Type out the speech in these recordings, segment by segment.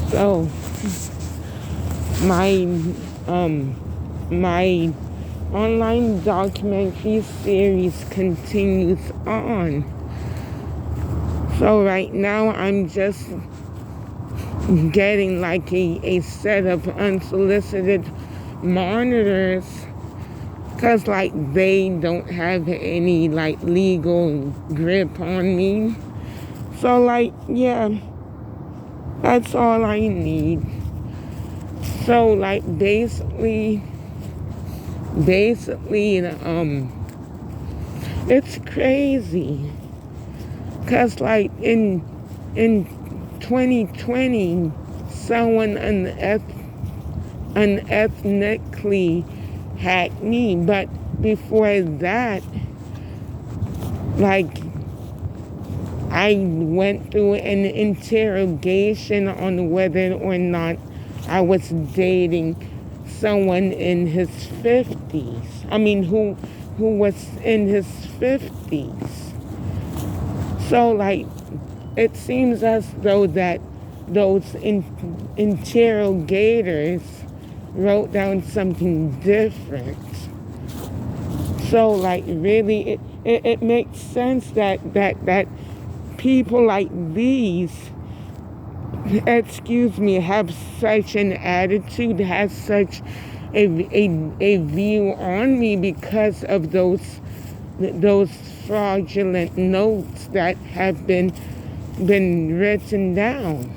So my my online documentary series continues on. So right now I'm just getting like a set of unsolicited monitors, because like they don't have any like legal grip on me. So like, yeah, that's all I need. So like basically it's crazy, because like in 2020 someone unethnically hacked me, but before that, like, I went through an interrogation on whether or not I was dating someone in his 50s. I mean, who was in his 50s. So, like, it seems as though that those interrogators wrote down something different. So, like, really, it makes sense that people like these, have such an attitude, have such a view on me because of those fraudulent notes that have been written down.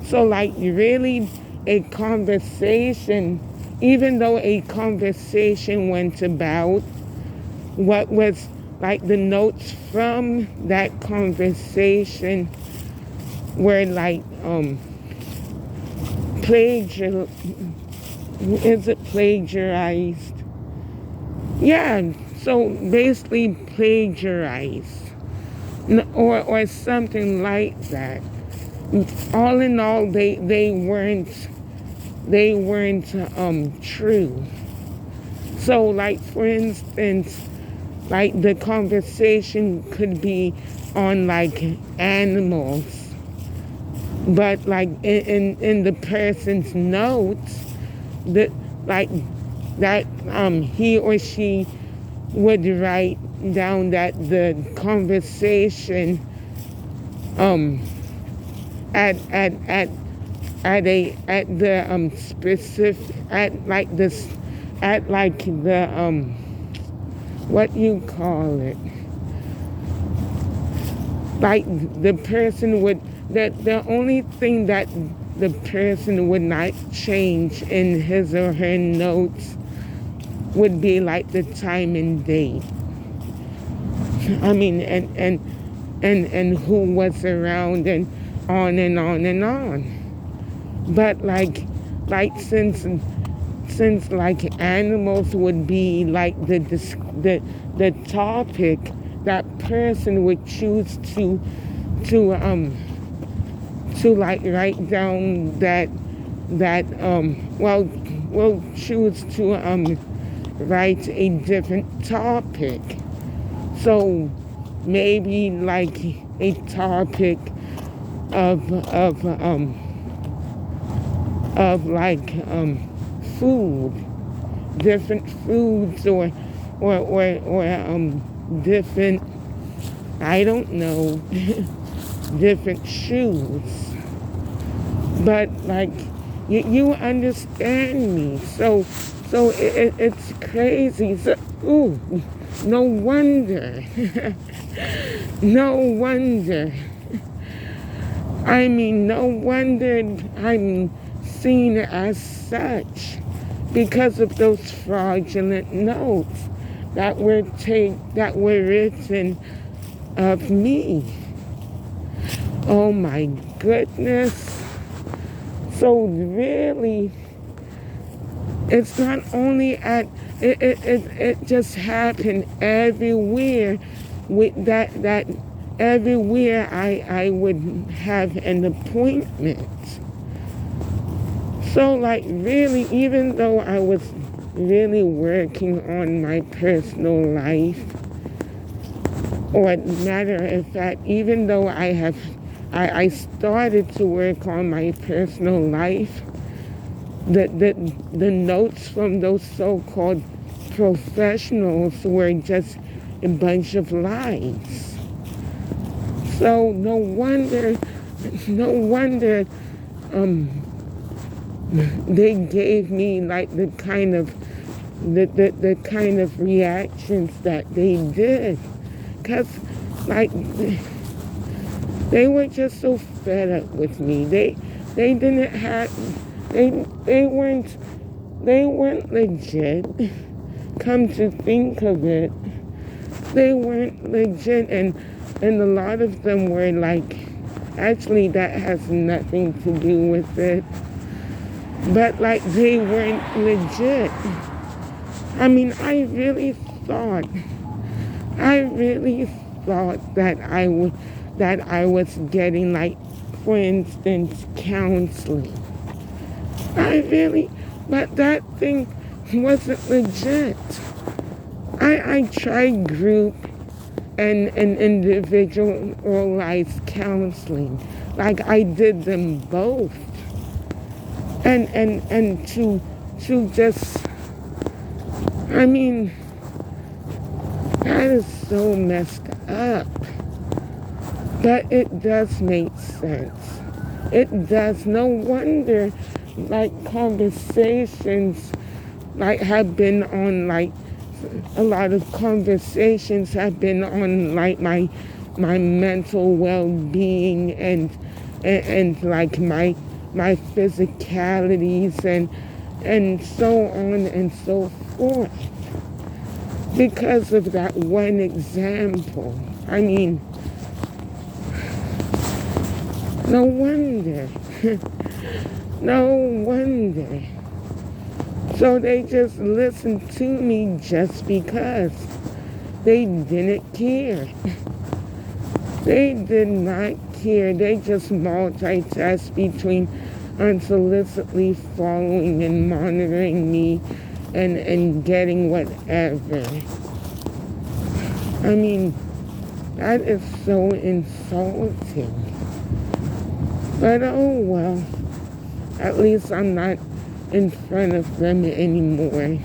So like really a conversation, even though a conversation went about, what was like the notes from that conversation were like plagiarized? Yeah, so basically plagiarized, or something like that. All in all, they weren't true. So like, for instance, like the conversation could be on like animals, but like in the person's notes, that like that he or she would write down that the conversation at the specific, at like this, at like the what you call it, like the person would, that the only thing that the person would not change in his or her notes would be like the time and date. I mean, and who was around, and on and on and on. But like since like animals would be like the topic, that person would choose to like write down that will choose to write a different topic. So maybe like a topic of like food, different foods, or different, I don't know, different shoes. But like, you understand me. So it's crazy. So, no wonder. No wonder. I mean, no wonder I'm seen as such, because of those fraudulent notes that were written of me. Oh my goodness. So really, it's not only at it just happened everywhere, with that everywhere I would have an appointment. So like really, even though I was really working on my personal life, or matter of fact, even though I I started to work on my personal life, the notes from those so-called professionals were just a bunch of lies. So no wonder they gave me like the kind of reactions that they did, because like they were just so fed up with me. They didn't have they weren't legit. Come to think of it, they weren't legit, and a lot of them were like, actually that has nothing to do with it, but like they weren't legit. I mean, I really thought that I was getting, like, for instance, counseling. But that thing wasn't legit. I tried group and individualized counseling. Like, I did them both. And to just, I mean, that is so messed up. But it does make sense. It does. No wonder, like, conversations, like, have been on, like, a lot of conversations have been on, like, my mental well-being and like my physicalities and so on and so forth, because of that one example. I mean, no wonder. No wonder. So they just listened to me just because. They didn't care. They did not care. They just multitasked between unsolicitedly following and monitoring me and getting whatever. I mean, that is so insulting. But oh well, at least I'm not in front of them anymore.